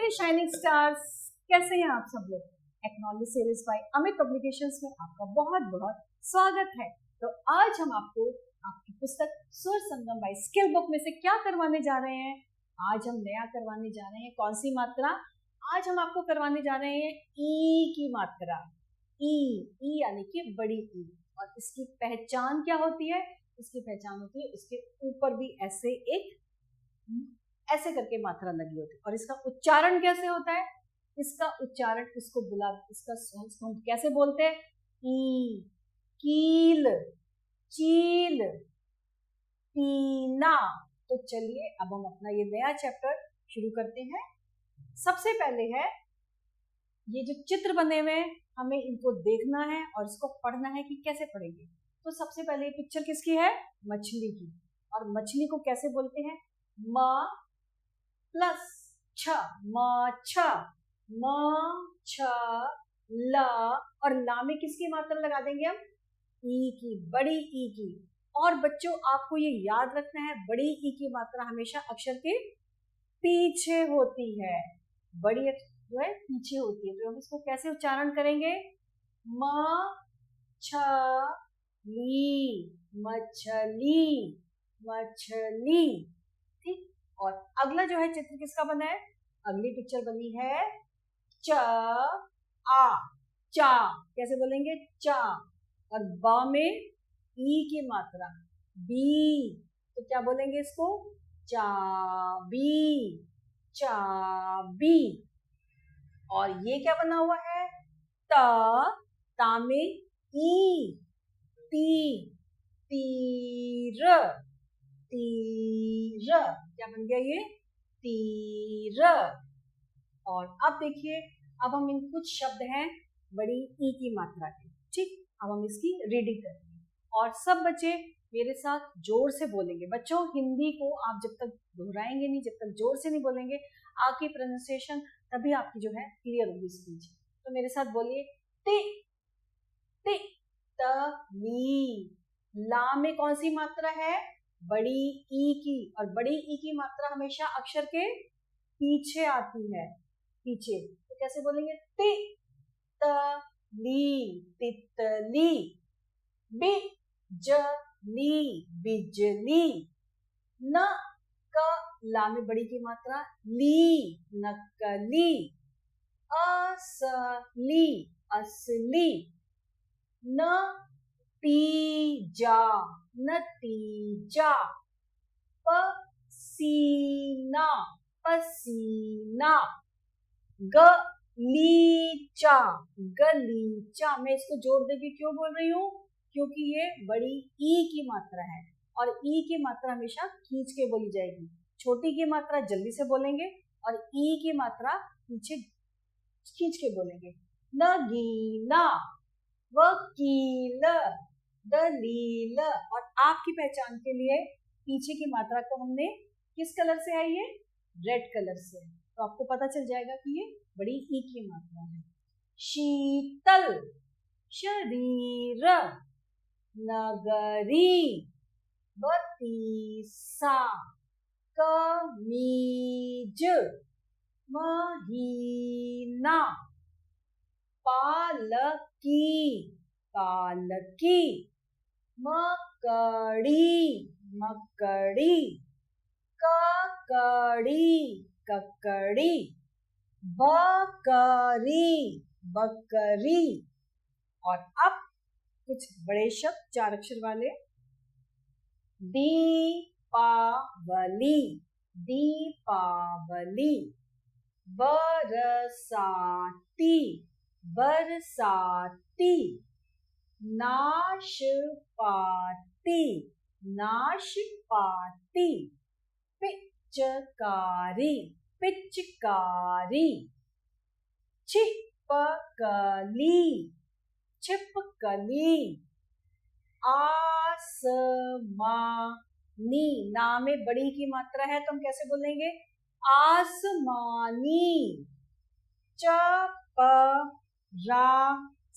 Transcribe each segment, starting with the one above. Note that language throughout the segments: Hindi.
मेरे शाइनिंग स्टार्स, कैसे हैं आप सब लोग। Acknowledge series by Amit publications में आपका बहुत बहुत स्वागत है। तो आज हम आपको आपकी पुस्तक स्वर संगम बाय स्किल बुक में से क्या करवाने जा रहे हैं। आज हम नया करवाने जा रहे हैं कौन सी मात्रा। आज हम आपको करवाने जा रहे हैं ई की मात्रा। ई यानी कि बड़ी ई। और इसकी पहचान क्या होती है? इसकी पहचान होती है इसके ऊपर भी ऐसे करके मात्रा लगी होती है। और इसका उच्चारण कैसे होता है? इसका उच्चारण इसको हम कैसे बोलते हैं? ई, कील, चील, पीना। तो चलिए अब हम अपना ये नया चैप्टर शुरू करते हैं। सबसे पहले है ये जो चित्र बने हुए हैं, हमें इनको देखना है और इसको पढ़ना है कि कैसे पढ़ेंगे। तो सबसे पहले पिक्चर किसकी है? मछली की। और मछली को कैसे बोलते हैं? म प्लस छ, माछ, म छ ला। और ला में किसकी मात्रा लगा देंगे हम? ई की, बड़ी ई की। और बच्चों आपको ये याद रखना है, बड़ी ई की मात्रा हमेशा अक्षर के पीछे होती है। बड़ी जो है पीछे होती है। तो हम इसको कैसे उच्चारण करेंगे? म छ ली, मछली, मछली। ठीक। और अगला जो है चित्र किसका बना है? अगली पिक्चर बनी है च आ, चा। कैसे बोलेंगे? चा। और बा में ई की मात्रा, बी। तो क्या बोलेंगे इसको? चाबी, चाबी। और ये क्या बना हुआ है? ता में ई, ती, तीर, तीर। क्या बन गया ये? तीर। और अब देखिए, अब हम इन कुछ शब्द हैं बड़ी ई की मात्रा के। ठीक, अब हम इसकी रीडिंग करेंगे और सब बच्चे मेरे साथ जोर से बोलेंगे। बच्चों हिंदी को आप जब तक दोहराएंगे नहीं, जब तक जोर से नहीं बोलेंगे, आपकी प्रोनाउंसिएशन तभी आपकी जो है क्लियर होगी स्पीच। तो मेरे साथ बोलिए ति, ति, त, ली। ला में कौन सी मात्रा है? बड़ी ई की। और बड़ी ई की मात्रा हमेशा अक्षर के पीछे आती है, पीछे। तो कैसे बोलेंगे? ति, त, ली, तितली। बि, ज, ली, बिजली। न, क, ला में बड़ी की मात्रा, ली, नकली। असली, असली। न, तीजा, नतीजा। पसीना, पसीना। गलीचा, गलीचा। मैं इसको जोड़ देके क्यों बोल रही हूँ? क्योंकि ये बड़ी ई की मात्रा है और ई की मात्रा हमेशा खींच के बोली जाएगी। छोटी की मात्रा जल्दी से बोलेंगे और ई की मात्रा पीछे खींच के बोलेंगे। नगीना, वकील, दलील। और आपकी पहचान के लिए पीछे की मात्रा को हमने किस कलर से आई है? रेड कलर से। तो आपको पता चल जाएगा कि ये बड़ी ई की मात्रा है। शीतल, शरीर, नगरी, बतीसा, कमीज, महीना, पालकी, पालकी। मकड़ी, मकड़ी। ककड़ी, ककड़ी। बकरी, बकरी। और अब कुछ बड़े शब्द 4 अक्षर वाले। दीपावली, दीपावली। बरसाती, बरसाती। नाशपाती, नाशपाती। पिचकारी, पिचकारी। छिपकली, छिपकली। आसमानी, ना में बड़ी की मात्रा है तो हम कैसे बोलेंगे? आसमानी। चपरा,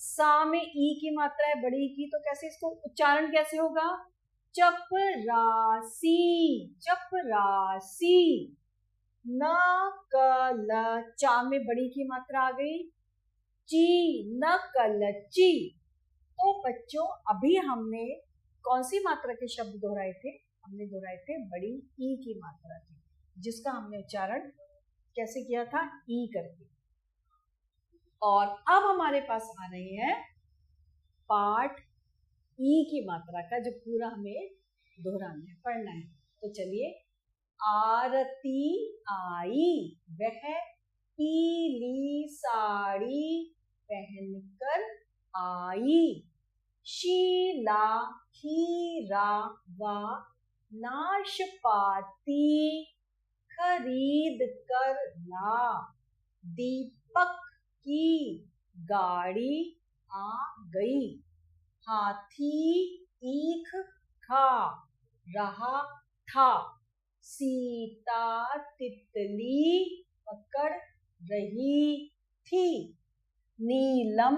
सा में ई की मात्रा है बड़ी की, तो कैसे इसको उच्चारण कैसे होगा? चपरासी, चपरासी। न क ल, चा में बड़ी की मात्रा आ गई, ची, न कल ची। तो बच्चों अभी हमने कौन सी मात्रा के शब्द दोहराए थे? हमने दोहराए थे बड़ी ई की मात्रा के, जिसका हमने उच्चारण कैसे किया था? ई करके। और अब हमारे पास आ रहे हैं पाठ ई की मात्रा का, जो पूरा हमें दोहराना है, पढ़ना है। तो चलिए, आरती आई, वह पीली साड़ी पहनकर आई। शीला खीरा व नाशपाती खरीद कर ला। दीपक की गाड़ी आ गई। हाथी ईख खा रहा था। सीता तितली पकड़ रही थी। नीलम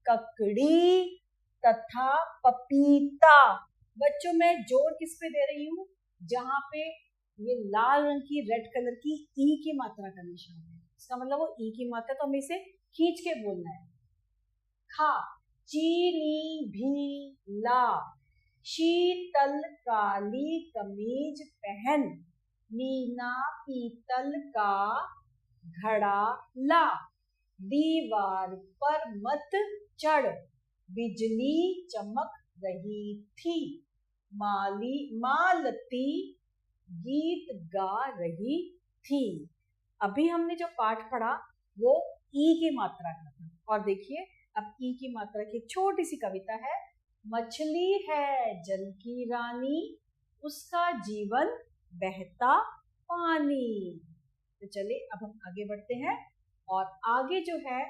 ककड़ी तथा पपीता। बच्चों मैं जोर किस पे दे रही हूँ? जहां पे ये लाल रंग की, रेड कलर की ई की मात्रा का निशान है, इसका मतलब वो ई की मात्रा, तो हमें इसे खींच के बोलना है। खा, चीनी भी ला। शीतल काली कमीज पहन। मीना पीतल का घड़ा ला। दीवार पर मत चढ़, बिजली चमक रही थी। मालती गीत गा रही थी। अभी हमने जो पाठ पढ़ा वो ई की मात्रा का था। और देखिए, अब ई की मात्रा की एक छोटी सी कविता है। मछली है जल की रानी, उसका जीवन बहता पानी। तो चलिए अब हम आगे बढ़ते हैं, और आगे जो है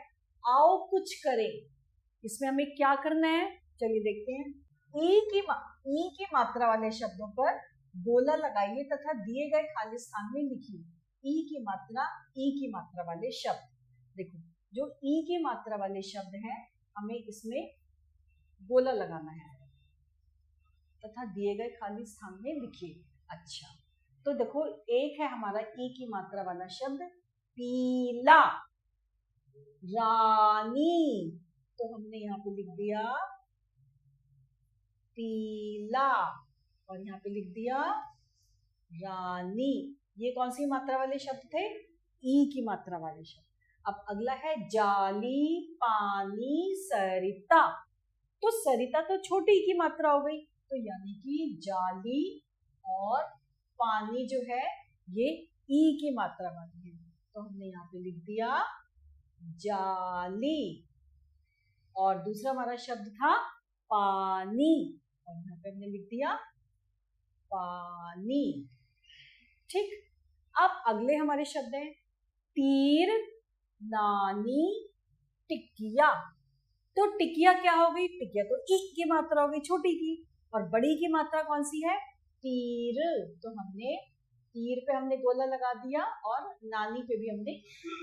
आओ कुछ करें, इसमें हमें क्या करना है चलिए देखते हैं। ई की मात्रा वाले शब्दों पर गोला लगाइए तथा दिए गए खाली स्थान में लिखिए ई की मात्रा वाले शब्द। देखो, जो ई की मात्रा वाले शब्द हैं, हमें इसमें गोला लगाना है तथा दिए गए खाली स्थान में लिखिए। अच्छा, तो देखो, एक है हमारा ई की मात्रा वाला शब्द पीला। रानी, तो हमने यहाँ पे लिख दिया पीला, और यहाँ पे लिख दिया रानी। ये कौन सी मात्रा वाले शब्द थे? ई की मात्रा वाले शब्द। अब अगला है जाली, पानी, सरिता। तो सरिता तो छोटी ई की मात्रा हो गई, तो यानी कि जाली और पानी जो है ये ई की मात्रा वाली है, तो हमने यहाँ पे लिख दिया जाली। और दूसरा हमारा शब्द था पानी, और यहाँ पे हमने लिख दिया पानी। ठीक, अब अगले हमारे शब्द हैं तीर, नानी, टिकिया। तो टिकिया क्या हो गई? टिकिया तो ई की मात्रा हो गई, छोटी की, और बड़ी की मात्रा कौन सी है? तीर। तो हमने तीर पे हमने गोला लगा दिया, और नानी पे भी हमने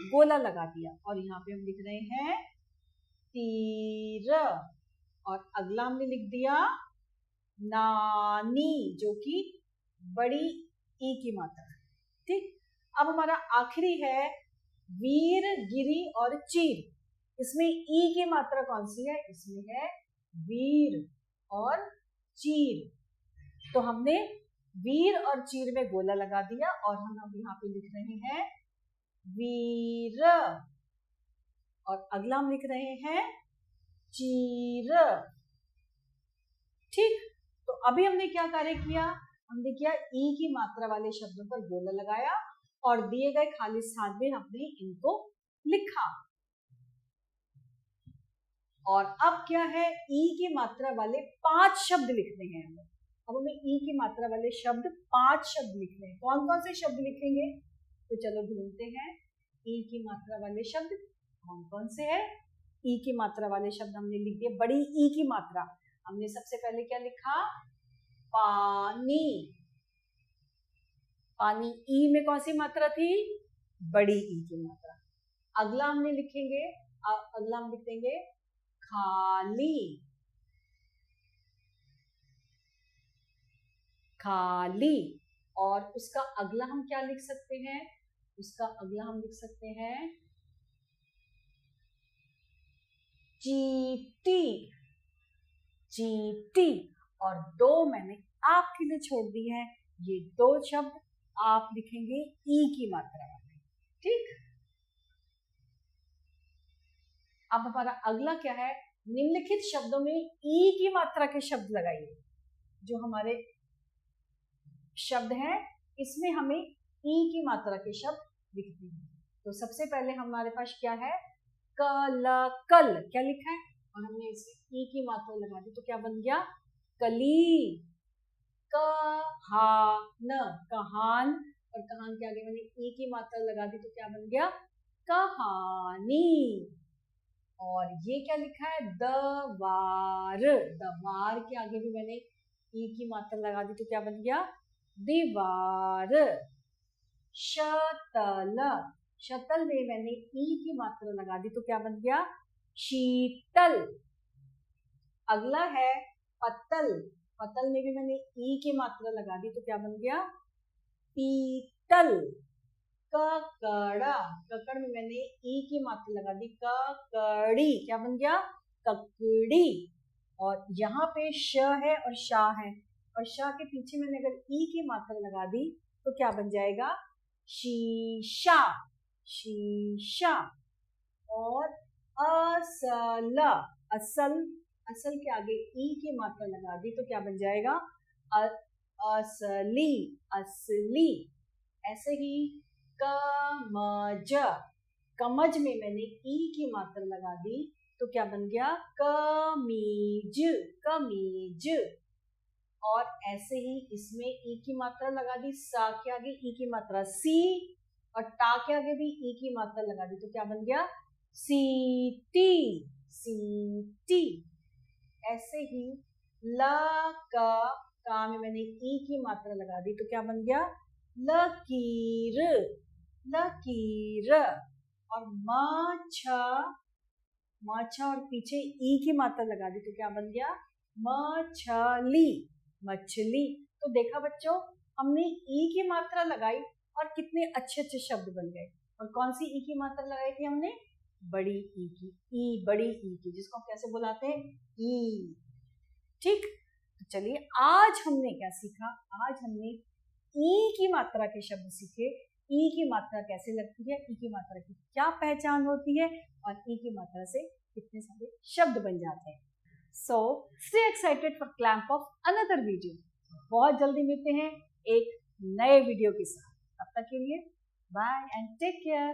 गोला लगा दिया, और यहाँ पे हम लिख रहे हैं तीर। और अगला हमने लिख दिया नानी, जो कि बड़ी ई की मात्रा है। ठीक, अब हमारा आखिरी है वीर, गिरी और चीर। इसमें ई की मात्रा कौन सी है? इसमें है वीर और चीर। तो हमने वीर और चीर में गोला लगा दिया, और हम अब यहाँ पे लिख रहे हैं वीर, और अगला हम लिख रहे हैं चीर। ठीक, तो अभी हमने क्या कार्य किया? हमने किया ई की मात्रा वाले शब्दों पर गोला लगाया, और दिए गए खाली स्थान में हमने इनको लिखा। और अब क्या है? ई की मात्रा वाले 5 शब्द लिखने हैं हमें। अब हमें ई की मात्रा वाले शब्द 5 शब्द लिखने हैं। कौन कौन से शब्द लिखेंगे? तो चलो ढूंढते हैं ई की मात्रा वाले शब्द कौन कौन से हैं। ई की मात्रा वाले शब्द हमने लिख दिए, बड़ी ई की मात्रा। हमने सबसे पहले क्या लिखा? पानी। पानी ई में कौन सी मात्रा थी? बड़ी ई की मात्रा। अगला हमने लिखेंगे, अगला हम लिखेंगे खाली। खाली, और उसका अगला हम क्या लिख सकते हैं? उसका अगला हम लिख सकते हैं चींटी, चींटी। और 2 मैंने आपके लिए छोड़ दी है, ये 2 शब्द आप लिखेंगे ई की मात्रा वाले, ठीक। अब हमारा अगला क्या है, निम्नलिखित शब्दों में ई की मात्रा के शब्द लगाइए। जो हमारे शब्द हैं इसमें हमें ई की मात्रा के शब्द लिखते हैं। तो सबसे पहले हमारे पास क्या है, कल, कल क्या लिखा है और हमने इसमें ई की मात्रा लगा दी तो क्या बन गया, कली। कहान, कहान, और कहान के आगे मैंने ई की मात्रा लगा दी तो क्या बन गया, कहानी। और ये क्या लिखा है, दवार, दवार के आगे भी मैंने ई की मात्रा लगा दी तो क्या बन गया, दीवार। शतल, शतल में मैंने ई की मात्रा लगा दी तो क्या बन गया, शीतल। अगला है पतल, पतल में भी मैंने ई की मात्रा लगा दी तो क्या बन गया, पीतल। ककड़ा, ककड़ में मैंने ई की मात्रा लगा दी, ककड़ी, क्या बन गया, ककड़ी। और यहाँ पे श है और शाह है, और शाह के पीछे मैंने अगर ई की मात्रा लगा दी तो क्या बन जाएगा, शीशा, शीशा। और असल, असल, असल के आगे ई की मात्रा लगा दी तो क्या बन जाएगा, असली, असली। ऐसे ही कमज, कमज में मैंने ई की मात्रा लगा दी तो क्या बन गया, कमीज, कमीज। और ऐसे ही इसमें ई की मात्रा लगा दी, सा के आगे ई की मात्रा सी, और टा के आगे भी ई की मात्रा लगा दी तो क्या बन गया, सीटी, सीटी। ऐसे ही ला का में मैंने ई की मात्रा लगा दी तो क्या बन गया, लकीर, लकीर। और माछा, माछा और पीछे ई की मात्रा लगा दी तो क्या बन गया, मछली, मछली। तो देखा बच्चों, हमने ई की मात्रा लगाई और कितने अच्छे अच्छे शब्द बन गए। और कौन सी ई की मात्रा लगाई थी हमने, बड़ी ई की, ई, बड़ी ई की, जिसको हम कैसे बुलाते हैं, ई, ठीक। तो चलिए आज हमने क्या सीखा, आज हमने ई की मात्रा के शब्द सीखे, ई की मात्रा कैसे लगती है, ई की मात्रा की क्या पहचान होती है, और ई की मात्रा से कितने सारे शब्द बन जाते हैं। So stay excited for clamp of another video. बहुत जल्दी मिलते हैं एक नए वीडियो के साथ, तब तक के लिए बाय एंड टेक केयर।